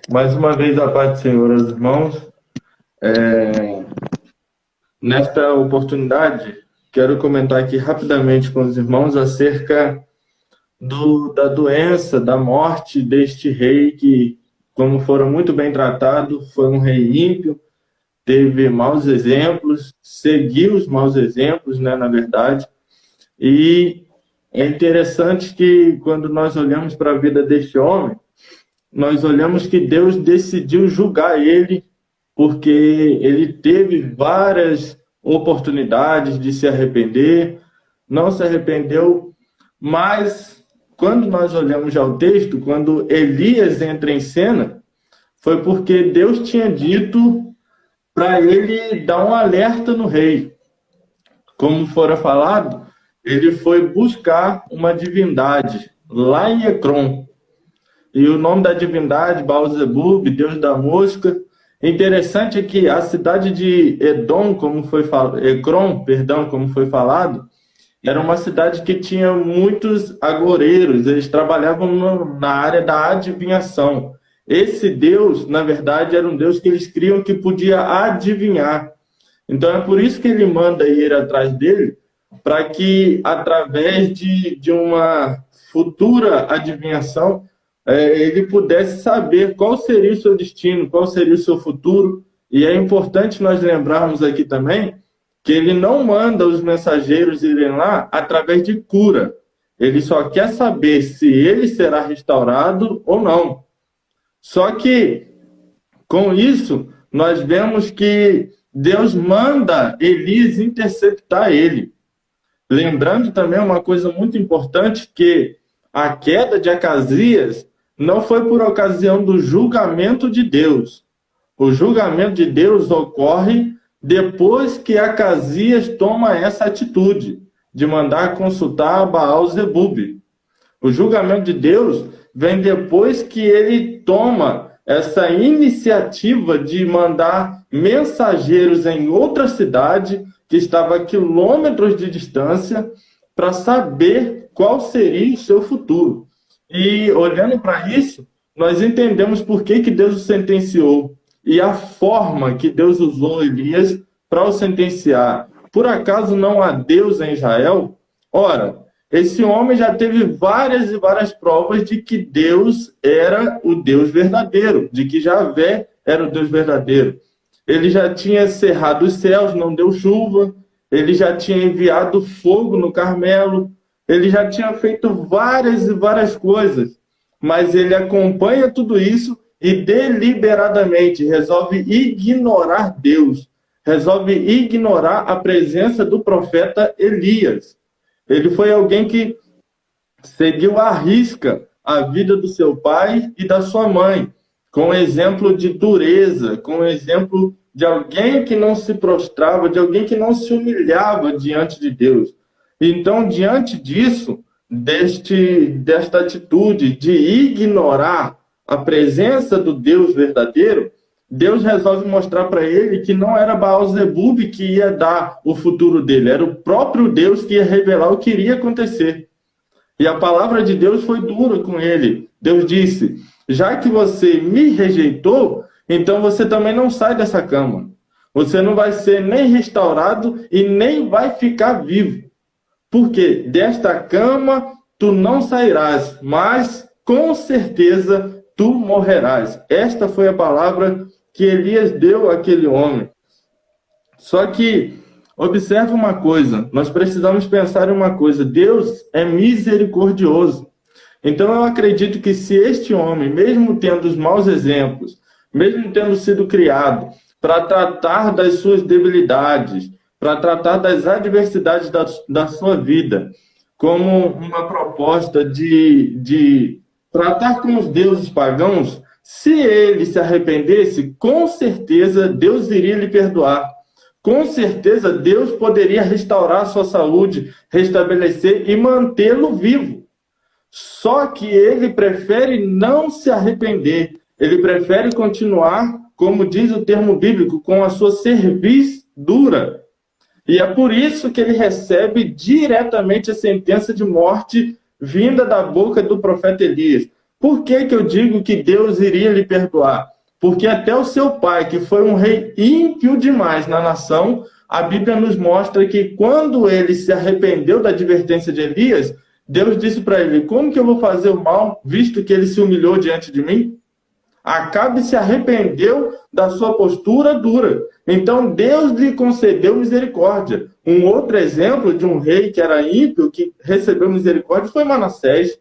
Mais uma vez, a paz do Senhor aos irmãos. Nesta oportunidade, quero comentar aqui rapidamente com os irmãos acerca da doença, da morte deste rei que, como foram muito bem tratados, foi um rei ímpio, teve maus exemplos, seguiu os maus exemplos, né, na verdade. E é interessante que, quando nós olhamos para a vida deste homem, nós olhamos que Deus decidiu julgar ele, porque ele teve várias oportunidades de se arrepender, não se arrependeu, mas quando nós olhamos já o texto, quando Elias entra em cena, foi porque Deus tinha dito para ele dar um alerta no rei. Como fora falado, ele foi buscar uma divindade lá em Ecrom. E o nome da divindade, Baal-zebub, Deus da mosca. Interessante é que a cidade de Edom, Ecrom, perdão, como foi falado, era uma cidade que tinha muitos agoureiros, eles trabalhavam na área da adivinhação. Esse Deus, na verdade, era um Deus que eles criam que podia adivinhar. Então é por isso que ele manda ir atrás dele, para que, através de uma futura adivinhação, ele pudesse saber qual seria o seu destino, qual seria o seu futuro. E é importante nós lembrarmos aqui também que ele não manda os mensageiros irem lá através de cura. Ele só quer saber se ele será restaurado ou não. Só que, com isso, nós vemos que Deus manda Elias interceptar ele. Lembrando também uma coisa muito importante, que a queda de Acasias não foi por ocasião do julgamento de Deus. O julgamento de Deus ocorre depois que Acasias toma essa atitude de mandar consultar Baal-zebub. O julgamento de Deus vem depois que ele toma essa iniciativa de mandar mensageiros em outra cidade que estava a quilômetros de distância para saber qual seria o seu futuro. E olhando para isso, nós entendemos por que Deus o sentenciou e a forma que Deus usou Elias para o sentenciar. Por acaso não há Deus em Israel? Ora, esse homem já teve várias e várias provas de que Deus era o Deus verdadeiro, de que Javé era o Deus verdadeiro. Ele já tinha cerrado os céus, não deu chuva. Ele já tinha enviado fogo no Carmelo. Ele já tinha feito várias e várias coisas. Mas ele acompanha tudo isso e deliberadamente resolve ignorar Deus. Resolve ignorar a presença do profeta Elias. Ele foi alguém que seguiu à risca a vida do seu pai e da sua mãe, com exemplo de dureza, com exemplo de alguém que não se prostrava, de alguém que não se humilhava diante de Deus. Então, diante disso, desta atitude de ignorar a presença do Deus verdadeiro, Deus resolve mostrar para ele que não era Baal-zebub que ia dar o futuro dele, era o próprio Deus que ia revelar o que iria acontecer. E a palavra de Deus foi dura com ele. Deus disse: já que você me rejeitou, então você também não sai dessa cama. Você não vai ser nem restaurado e nem vai ficar vivo. Porque desta cama tu não sairás, mas com certeza tu morrerás. Esta foi a palavra que Elias deu àquele homem. Só que, observe uma coisa, nós precisamos pensar em uma coisa: Deus é misericordioso. Então eu acredito que se este homem, mesmo tendo os maus exemplos, mesmo tendo sido criado para tratar das suas debilidades, para tratar das adversidades da sua vida, como uma proposta de tratar com os deuses pagãos, se ele se arrependesse, com certeza Deus iria lhe perdoar. Com certeza Deus poderia restaurar a sua saúde, restabelecer e mantê-lo vivo. Só que ele prefere não se arrepender. Ele prefere continuar, como diz o termo bíblico, com a sua cerviz dura. E é por isso que ele recebe diretamente a sentença de morte vinda da boca do profeta Elias. Por que eu digo que Deus iria lhe perdoar? Porque até o seu pai, que foi um rei ímpio demais na nação, a Bíblia nos mostra que quando ele se arrependeu da advertência de Elias, Deus disse para ele: como que eu vou fazer o mal, visto que ele se humilhou diante de mim? Acabe se arrependeu da sua postura dura. Então Deus lhe concedeu misericórdia. Um outro exemplo de um rei que era ímpio, que recebeu misericórdia, foi Manassés.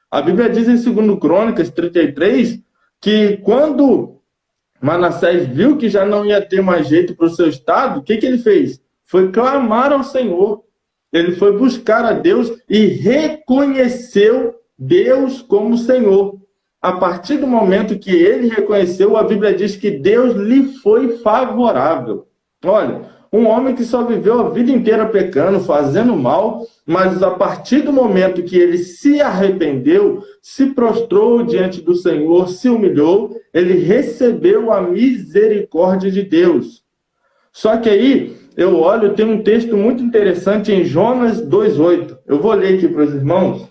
A Bíblia diz em 2 Crônicas 33 que quando Manassés viu que já não ia ter mais jeito para o seu estado, o que ele fez? Foi clamar ao Senhor. Ele foi buscar a Deus e reconheceu Deus como Senhor. A partir do momento que ele reconheceu, a Bíblia diz que Deus lhe foi favorável. Olha, um homem que só viveu a vida inteira pecando, fazendo mal, mas a partir do momento que ele se arrependeu, se prostrou diante do Senhor, se humilhou, ele recebeu a misericórdia de Deus. Só que aí, eu olho, tem um texto muito interessante em Jonas 2,8. Eu vou ler aqui para os irmãos.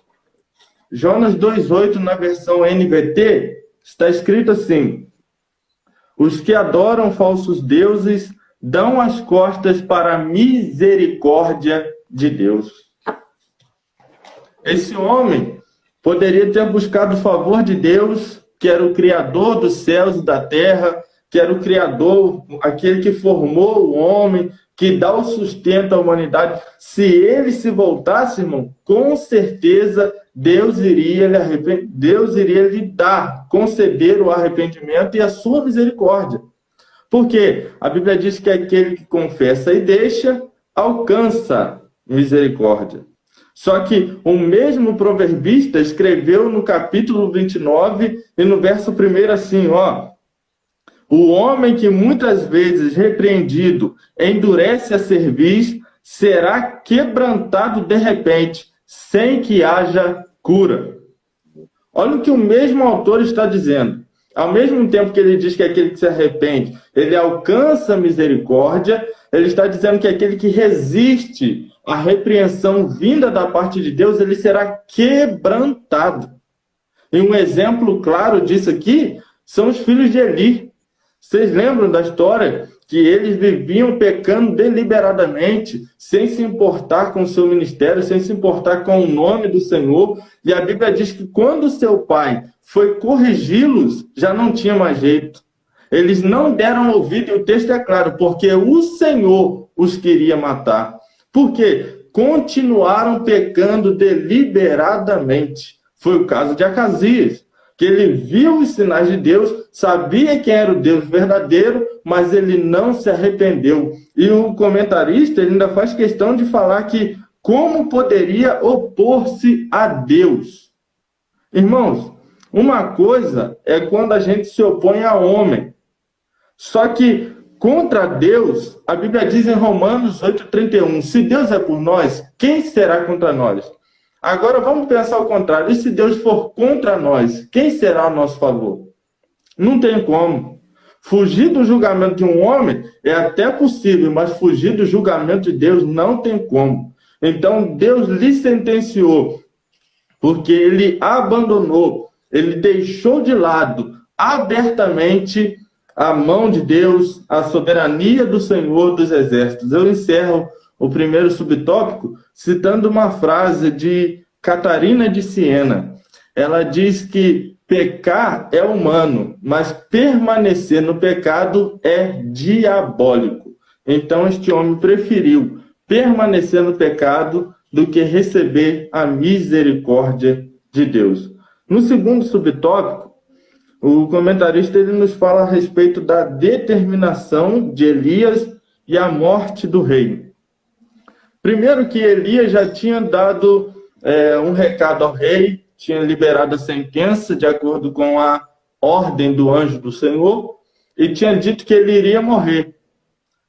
Jonas 2,8, na versão NVT, está escrito assim: os que adoram falsos deuses dão as costas para a misericórdia de Deus. Esse homem poderia ter buscado o favor de Deus, que era o Criador dos céus e da terra, que era o Criador, aquele que formou o homem, que dá o sustento à humanidade. Se ele se voltasse, irmão, com certeza Deus iria lhe dar, conceder o arrependimento e a sua misericórdia. Porque a Bíblia diz que aquele que confessa e deixa, alcança misericórdia. Só que o mesmo proverbista escreveu no capítulo 29 e no verso 1 assim, ó: o homem que muitas vezes repreendido endurece a cerviz, será quebrantado de repente, sem que haja cura. Olha o que o mesmo autor está dizendo. Ao mesmo tempo que ele diz que aquele que se arrepende, ele alcança misericórdia, ele está dizendo que aquele que resiste à repreensão vinda da parte de Deus, ele será quebrantado. E um exemplo claro disso aqui são os filhos de Eli. Vocês lembram da história que eles viviam pecando deliberadamente, sem se importar com o seu ministério, sem se importar com o nome do Senhor. E a Bíblia diz que quando seu pai foi corrigi-los, já não tinha mais jeito. Eles não deram ouvido, e o texto é claro, porque o Senhor os queria matar. Por quê? Continuaram pecando deliberadamente. Foi o caso de Acasias, que ele viu os sinais de Deus, sabia quem era o Deus verdadeiro, mas ele não se arrependeu. E o comentarista ele ainda faz questão de falar que como poderia opor-se a Deus? Irmãos, uma coisa é quando a gente se opõe a homem. Só que contra Deus, a Bíblia diz em Romanos 8,31, se Deus é por nós, quem será contra nós? Agora vamos pensar ao contrário. E se Deus for contra nós, quem será a nosso favor? Não tem como. Fugir do julgamento de um homem é até possível, mas fugir do julgamento de Deus não tem como. Então Deus lhe sentenciou, porque ele abandonou, ele deixou de lado abertamente a mão de Deus, a soberania do Senhor dos Exércitos. Eu encerro o primeiro subtópico citando uma frase de Catarina de Siena. Ela diz que pecar é humano, mas permanecer no pecado é diabólico. Então este homem preferiu permanecer no pecado do que receber a misericórdia de Deus. No segundo subtópico, o comentarista ele nos fala a respeito da determinação de Elias e a morte do rei. Primeiro que Elias já tinha dado um recado ao rei, tinha liberado a sentença de acordo com a ordem do anjo do Senhor e tinha dito que ele iria morrer.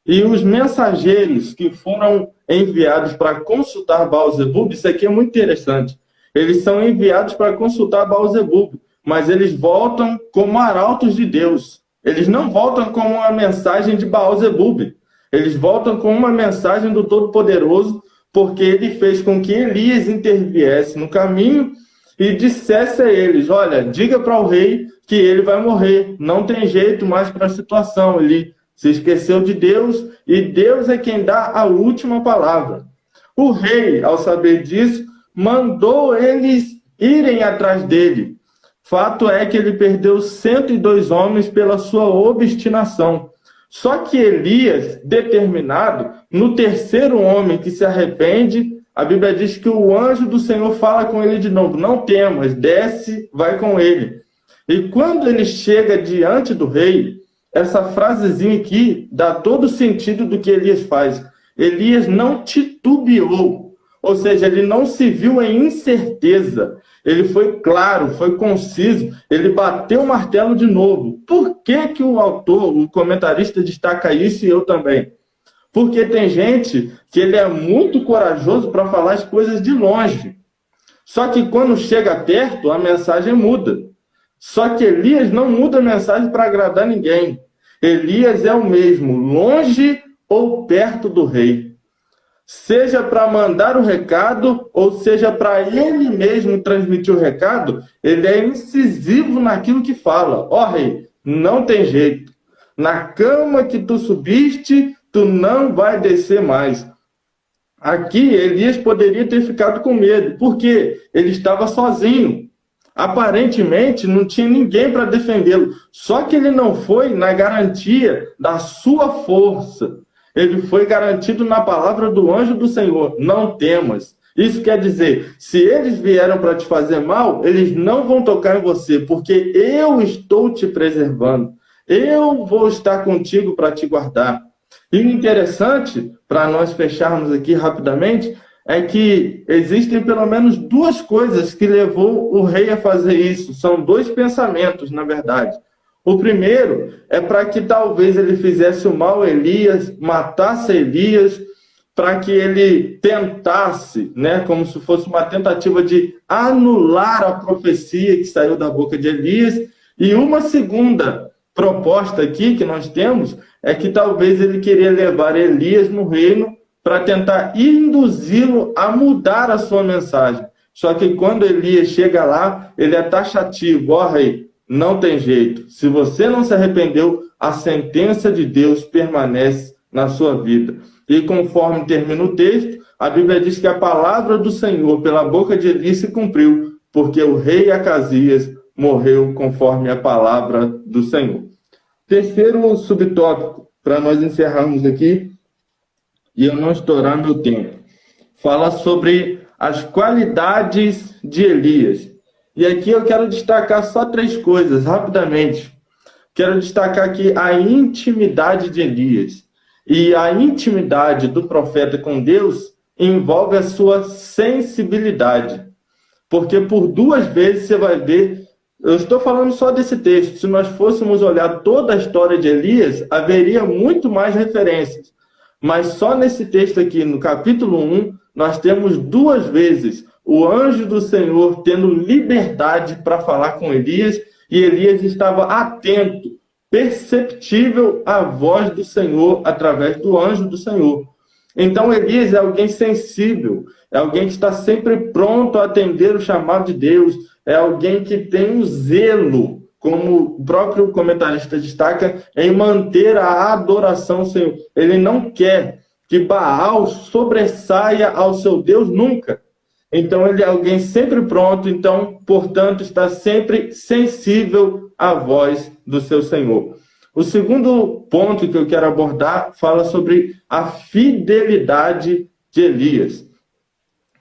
E os mensageiros que foram enviados para consultar Baal-zebub, isso aqui é muito interessante, eles são enviados para consultar Baal-zebub, mas eles voltam como arautos de Deus. Eles não voltam com uma mensagem de Baal-zebub. Eles voltam com uma mensagem do Todo-Poderoso, porque ele fez com que Elias interviesse no caminho e dissesse a eles: olha, diga para o rei que ele vai morrer, não tem jeito mais para a situação, ele se esqueceu de Deus e Deus é quem dá a última palavra. O rei, ao saber disso, mandou eles irem atrás dele. Fato é que ele perdeu 102 homens pela sua obstinação. Só que Elias, determinado, no terceiro homem que se arrepende, a Bíblia diz que o anjo do Senhor fala com ele de novo: não temas, desce, vai com ele. E quando ele chega diante do rei, essa frasezinha aqui dá todo o sentido do que Elias faz. Elias não titubeou, ou seja, ele não se viu em incerteza. Ele foi claro, foi conciso, ele bateu o martelo de novo. Por que o autor, o comentarista, destaca isso e eu também? Porque tem gente que ele é muito corajoso para falar as coisas de longe. Só que quando chega perto, a mensagem muda. Só que Elias não muda a mensagem para agradar ninguém. Elias é o mesmo, longe ou perto do rei. Seja para mandar o recado, ou seja para ele mesmo transmitir o recado, ele é incisivo naquilo que fala. Ó rei, não tem jeito. Na cama que tu subiste, tu não vai descer mais. Aqui, Elias poderia ter ficado com medo, porque ele estava sozinho. Aparentemente, não tinha ninguém para defendê-lo. Só que ele não foi na garantia da sua força. Ele foi garantido na palavra do anjo do Senhor: não temas. Isso quer dizer, se eles vieram para te fazer mal, eles não vão tocar em você, porque eu estou te preservando. Eu vou estar contigo para te guardar. E o interessante, para nós fecharmos aqui rapidamente, é que existem pelo menos duas coisas que levou o rei a fazer isso. São dois pensamentos, na verdade. O primeiro é para que talvez ele fizesse o mal a Elias, matasse Elias, para que ele tentasse, né, como se fosse uma tentativa de anular a profecia que saiu da boca de Elias. E uma segunda proposta aqui que nós temos é que talvez ele queria levar Elias no reino para tentar induzi-lo a mudar a sua mensagem. Só que quando Elias chega lá, ele é taxativo: ó rei, não tem jeito. Se você não se arrependeu, a sentença de Deus permanece na sua vida. E conforme termina o texto, a Bíblia diz que a palavra do Senhor pela boca de Elias se cumpriu, porque o rei Acasias morreu conforme a palavra do Senhor. Terceiro subtópico, para nós encerrarmos aqui, e eu não estourar meu tempo, fala sobre as qualidades de Elias. E aqui eu quero destacar só 3 coisas, rapidamente. Quero destacar aqui a intimidade de Elias. E a intimidade do profeta com Deus envolve a sua sensibilidade. Porque por 2 vezes você vai ver, eu estou falando só desse texto, se nós fôssemos olhar toda a história de Elias, haveria muito mais referências. Mas só nesse texto aqui, no capítulo 1, nós temos 2 vezes o anjo do Senhor tendo liberdade para falar com Elias, e Elias estava atento, perceptível à voz do Senhor através do anjo do Senhor. Então Elias é alguém sensível, é alguém que está sempre pronto a atender o chamado de Deus, é alguém que tem um zelo, como o próprio comentarista destaca, em manter a adoração ao Senhor. Ele não quer que Baal sobressaia ao seu Deus nunca. Então ele é alguém sempre pronto, então, portanto, está sempre sensível à voz do seu Senhor. O segundo ponto que eu quero abordar fala sobre a fidelidade de Elias.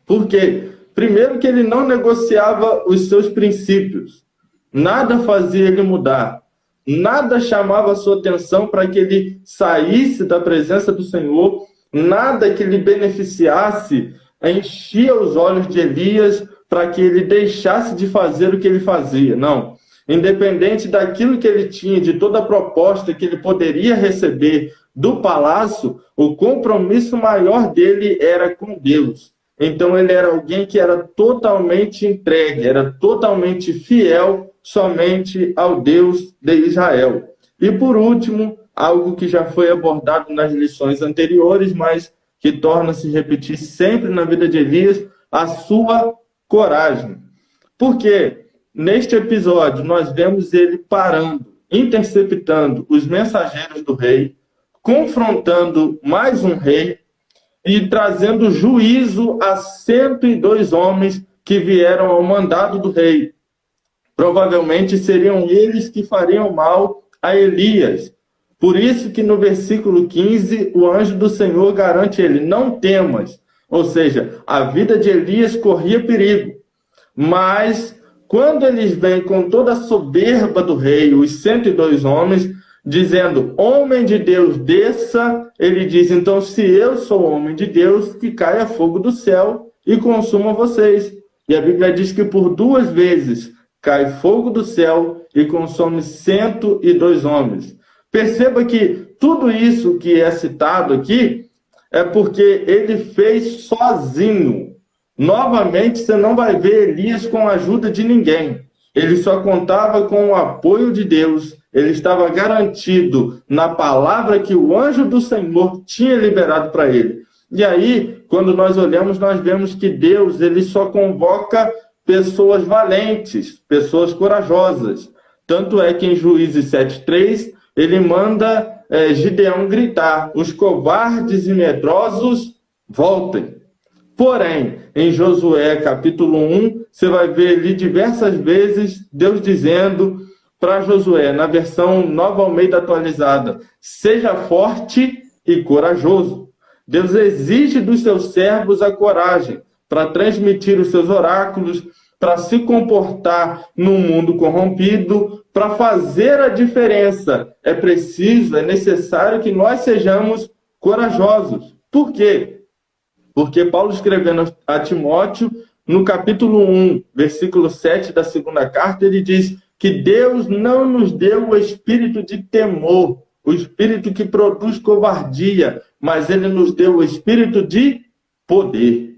Por quê? Primeiro que ele não negociava os seus princípios. Nada fazia ele mudar. Nada chamava a sua atenção para que ele saísse da presença do Senhor. Nada que lhe beneficiasse enchia os olhos de Elias para que ele deixasse de fazer o que ele fazia. Não. Independente daquilo que ele tinha, de toda a proposta que ele poderia receber do palácio, o compromisso maior dele era com Deus. Então ele era alguém que era totalmente entregue, era totalmente fiel somente ao Deus de Israel. E por último, algo que já foi abordado nas lições anteriores, mas que torna-se repetir sempre na vida de Elias, a sua coragem. Porque neste episódio nós vemos ele parando, interceptando os mensageiros do rei, confrontando mais um rei e trazendo juízo a 102 homens que vieram ao mandado do rei. Provavelmente seriam eles que fariam mal a Elias. Por isso que no versículo 15, o anjo do Senhor garante ele: não temas. Ou seja, a vida de Elias corria perigo. Mas quando eles vêm com toda a soberba do rei, os 102 homens, dizendo: homem de Deus, desça, ele diz: então, se eu sou homem de Deus, que caia fogo do céu e consuma vocês. E a Bíblia diz que por 2 vezes cai fogo do céu e consome 102 homens. Perceba que tudo isso que é citado aqui é porque ele fez sozinho. Novamente, você não vai ver Elias com a ajuda de ninguém. Ele só contava com o apoio de Deus. Ele estava garantido na palavra que o anjo do Senhor tinha liberado para ele. E aí, quando nós olhamos, nós vemos que Deus ele só convoca pessoas valentes, pessoas corajosas. Tanto é que em Juízes 7:3, ele manda Gideão gritar: os covardes e medrosos, voltem. Porém, em Josué capítulo 1, você vai ver ali diversas vezes Deus dizendo para Josué, na versão Nova Almeida atualizada: seja forte e corajoso. Deus exige dos seus servos a coragem para transmitir os seus oráculos, para se comportar num mundo corrompido, para fazer a diferença. É preciso, é necessário que nós sejamos corajosos. Por quê? Porque Paulo escrevendo a Timóteo, no capítulo 1, versículo 7 da segunda carta, ele diz que Deus não nos deu o espírito de temor, o espírito que produz covardia, mas ele nos deu o espírito de poder.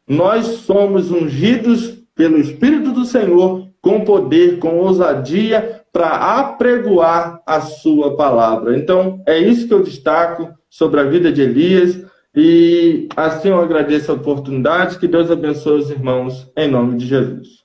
Nós somos ungidos pelo Espírito do Senhor com poder, com ousadia, para apregoar a sua palavra. Então, é isso que eu destaco sobre a vida de Elias. E assim eu agradeço a oportunidade. Que Deus abençoe os irmãos, em nome de Jesus.